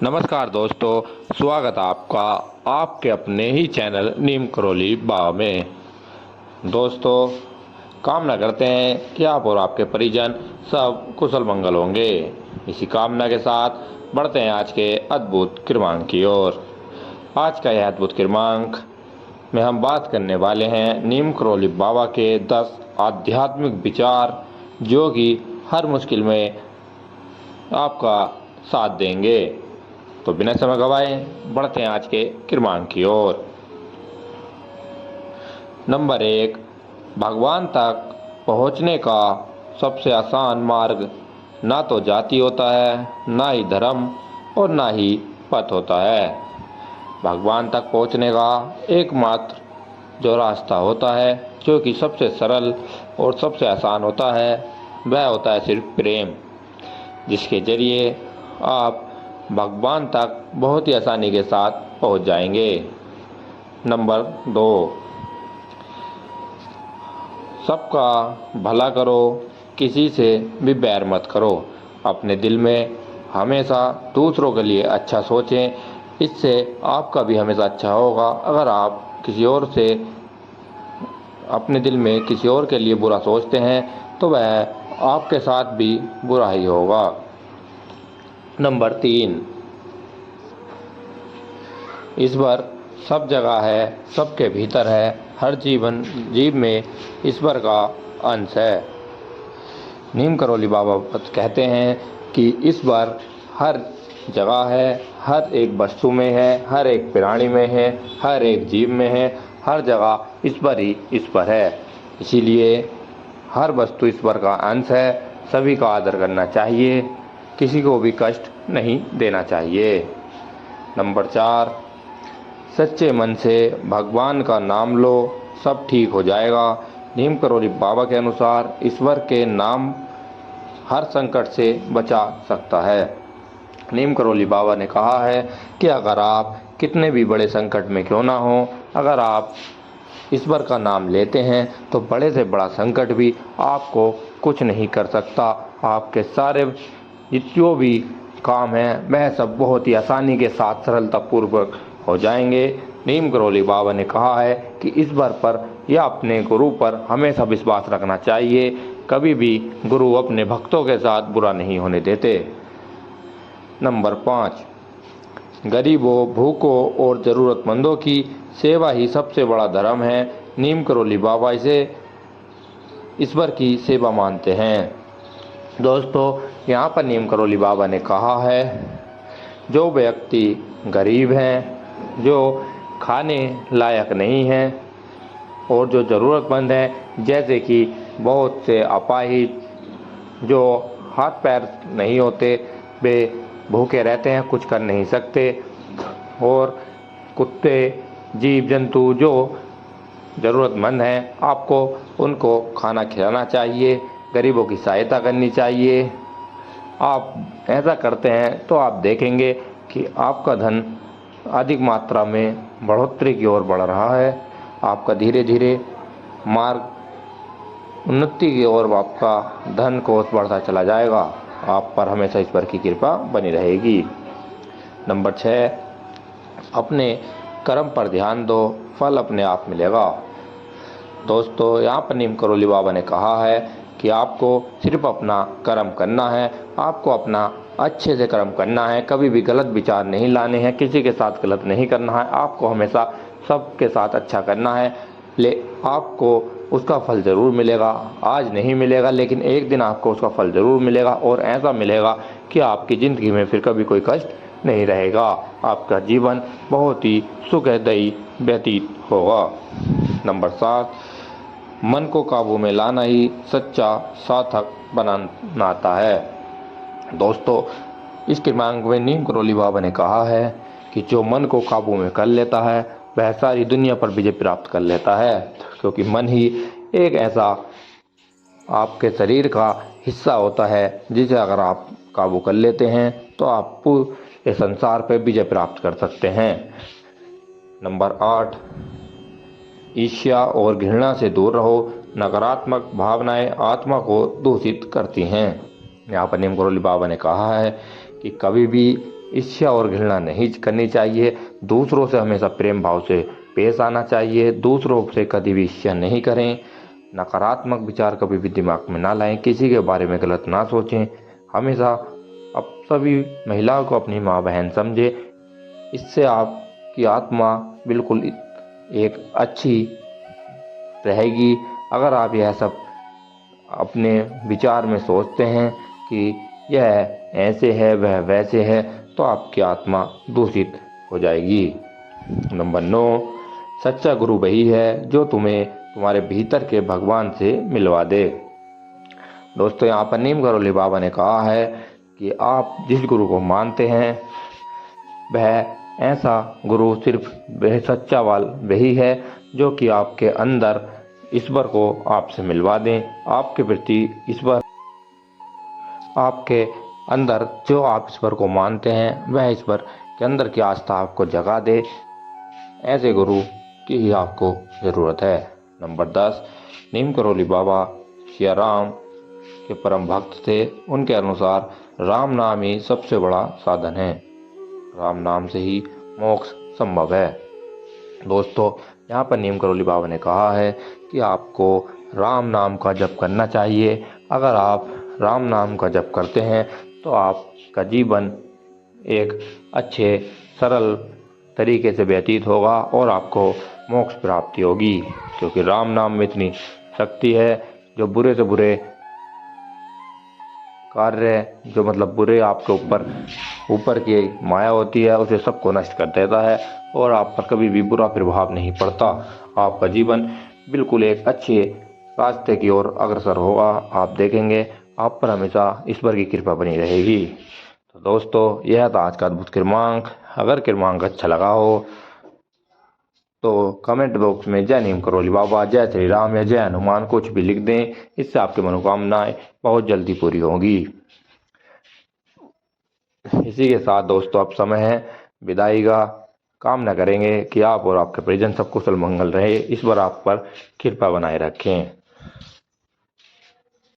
नमस्कार दोस्तों, स्वागत है आपका आपके अपने ही चैनल नीम करौली बाबा में। दोस्तों, कामना करते हैं कि आप और आपके परिजन सब कुशल मंगल होंगे। इसी कामना के साथ बढ़ते हैं आज के अद्भुत क्रमांक की ओर। आज का यह अद्भुत क्रमांक में हम बात करने वाले हैं नीम करौली बाबा के 10 आध्यात्मिक विचार, जो कि हर मुश्किल में आपका साथ देंगे। तो बिना समय गवाए बढ़ते हैं आज के क्रमांक की ओर। नंबर 1, भगवान तक पहुंचने का सबसे आसान मार्ग ना तो जाति होता है, ना ही धर्म और ना ही पथ होता है। भगवान तक पहुंचने का एकमात्र जो रास्ता होता है, जो कि सबसे सरल और सबसे आसान होता है, वह होता है सिर्फ प्रेम, जिसके जरिए आप भगवान तक बहुत ही आसानी के साथ पहुंच जाएंगे। नंबर 2, सबका भला करो, किसी से भी बैर मत करो। अपने दिल में हमेशा दूसरों के लिए अच्छा सोचें, इससे आपका भी हमेशा अच्छा होगा। अगर आप किसी और से अपने दिल में किसी और के लिए बुरा सोचते हैं तो वह आपके साथ भी बुरा ही होगा। नंबर 3, ईश्वर सब जगह है, सबके भीतर है। हर जीव में ईश्वर का अंश है। नीम करौली बाबा कहते हैं कि ईश्वर हर जगह है, हर एक वस्तु में है, हर एक प्राणी में है, हर एक जीव में है। हर जगह ईश्वर ही ईश्वर है। इसीलिए हर वस्तु ईश्वर का अंश है। सभी का आदर करना चाहिए, किसी को भी कष्ट नहीं देना चाहिए। नंबर 4, सच्चे मन से भगवान का नाम लो, सब ठीक हो जाएगा। नीम करौली बाबा के अनुसार ईश्वर के नाम हर संकट से बचा सकता है। नीम करौली बाबा ने कहा है कि अगर आप कितने भी बड़े संकट में क्यों ना हो, अगर आप ईश्वर का नाम लेते हैं तो बड़े से बड़ा संकट भी आपको कुछ नहीं कर सकता। आपके सारे जो भी काम हैं वह सब बहुत ही आसानी के साथ सरलतापूर्वक हो जाएंगे। नीम करौली बाबा ने कहा है कि ईश्वर पर या अपने गुरु पर हमेशा विश्वास रखना चाहिए। कभी भी गुरु अपने भक्तों के साथ बुरा नहीं होने देते। नंबर 5, गरीबों, भूखों और ज़रूरतमंदों की सेवा ही सबसे बड़ा धर्म है। नीम करौली बाबा इसे ईश्वर की सेवा मानते हैं। दोस्तों, यहाँ पर नीम करौली बाबा ने कहा है, जो व्यक्ति गरीब हैं, जो खाने लायक नहीं हैं और जो ज़रूरतमंद हैं, जैसे कि बहुत से अपाहिज जो हाथ पैर नहीं होते, वे भूखे रहते हैं, कुछ कर नहीं सकते, और कुत्ते, जीव जंतु जो ज़रूरतमंद हैं, आपको उनको खाना खिलाना चाहिए, गरीबों की सहायता करनी चाहिए। आप ऐसा करते हैं तो आप देखेंगे कि आपका धन अधिक मात्रा में बढ़ोतरी की ओर बढ़ रहा है। आपका धीरे धीरे मार्ग उन्नति की ओर आपका धन कोष बढ़ता चला जाएगा। आप पर हमेशा ईश्वर की कृपा बनी रहेगी। नंबर 6, अपने कर्म पर ध्यान दो, फल अपने आप मिलेगा। दोस्तों, यहाँ पर नीम करौली बाबा ने कहा है कि आपको सिर्फ अपना कर्म करना है, आपको अपना अच्छे से कर्म करना है, कभी भी गलत विचार नहीं लाने हैं, किसी के साथ गलत नहीं करना है, आपको हमेशा सबके साथ अच्छा करना है। आपको उसका फल ज़रूर मिलेगा। आज नहीं मिलेगा, लेकिन एक दिन आपको उसका फल ज़रूर मिलेगा, और ऐसा मिलेगा कि आपकी ज़िंदगी में फिर कभी कोई कष्ट नहीं रहेगा। आपका जीवन बहुत ही सुखदायी व्यतीत होगा। नंबर 7, मन को काबू में लाना ही सच्चा साधक बनाता है। दोस्तों, इस क्रमांक में नीम करौली बाबा ने कहा है कि जो मन को काबू में कर लेता है वह सारी दुनिया पर विजय प्राप्त कर लेता है, क्योंकि मन ही एक ऐसा आपके शरीर का हिस्सा होता है जिसे अगर आप काबू कर लेते हैं तो आप पूरे संसार पर विजय प्राप्त कर सकते हैं। नंबर 8, ईर्ष्या और घृणा से दूर रहो। नकारात्मक भावनाएं आत्मा को दूषित करती हैं। यहाँ पर नीम करौली बाबा ने कहा है कि कभी भी ईर्ष्या और घृणा नहीं करनी चाहिए। दूसरों से हमेशा प्रेम भाव से पेश आना चाहिए। दूसरों से कभी भी ईर्ष्या नहीं करें। नकारात्मक विचार कभी भी दिमाग में ना लाएं। किसी के बारे में गलत ना सोचें। हमेशा अब सभी महिलाओं को अपनी माँ बहन समझे। इससे आपकी आत्मा बिल्कुल एक अच्छी रहेगी। अगर आप यह सब अपने विचार में सोचते हैं कि यह ऐसे है वह वैसे है, तो आपकी आत्मा दूषित हो जाएगी। नंबर 9, सच्चा गुरु वही है जो तुम्हें तुम्हारे भीतर के भगवान से मिलवा दे। दोस्तों, यहाँ पर नीम करोली बाबा ने कहा है कि आप जिस गुरु को मानते हैं वह ऐसा गुरु सिर्फ वह सच्चा वही है जो कि आपके अंदर ईश्वर को आपसे मिलवा दें। आपके प्रति ईश्वर, आपके अंदर जो आप ईश्वर को मानते हैं वह ईश्वर के अंदर की आस्था आपको जगा दे। ऐसे गुरु की ही आपको ज़रूरत है। नंबर 10, नीम करोली बाबा सिया राम के परम भक्त थे। उनके अनुसार राम नाम ही सबसे बड़ा साधन है। राम नाम से ही मोक्ष संभव है। दोस्तों, यहाँ पर नीम करोली बाबा ने कहा है कि आपको राम नाम का जप करना चाहिए। अगर आप राम नाम का जप करते हैं तो आपका जीवन एक अच्छे सरल तरीके से व्यतीत होगा और आपको मोक्ष प्राप्ति होगी, क्योंकि राम नाम में इतनी शक्ति है जो बुरे से बुरे कार्य, जो मतलब बुरे आपके ऊपर की माया होती है, उसे सबको नष्ट कर देता है और आप पर कभी भी बुरा प्रभाव नहीं पड़ता। आपका जीवन बिल्कुल एक अच्छे रास्ते की ओर अग्रसर होगा। आप देखेंगे आप पर हमेशा ईश्वर की कृपा बनी रहेगी। तो दोस्तों, यह था आज का अद्भुत क्रमांक। अगर क्रमांक अच्छा लगा हो तो कमेंट बॉक्स में जय नीम करोली बाबा, जय श्री राम या जय हनुमान कुछ भी लिख दें। इससे आपकी मनोकामनाएं बहुत जल्दी पूरी होंगी। इसी के साथ दोस्तों, अब समय है विदाई का। कामना करेंगे कि आप और आपके परिजन सब कुशल मंगल रहे। ईश्वर आप पर कृपा बनाए रखें।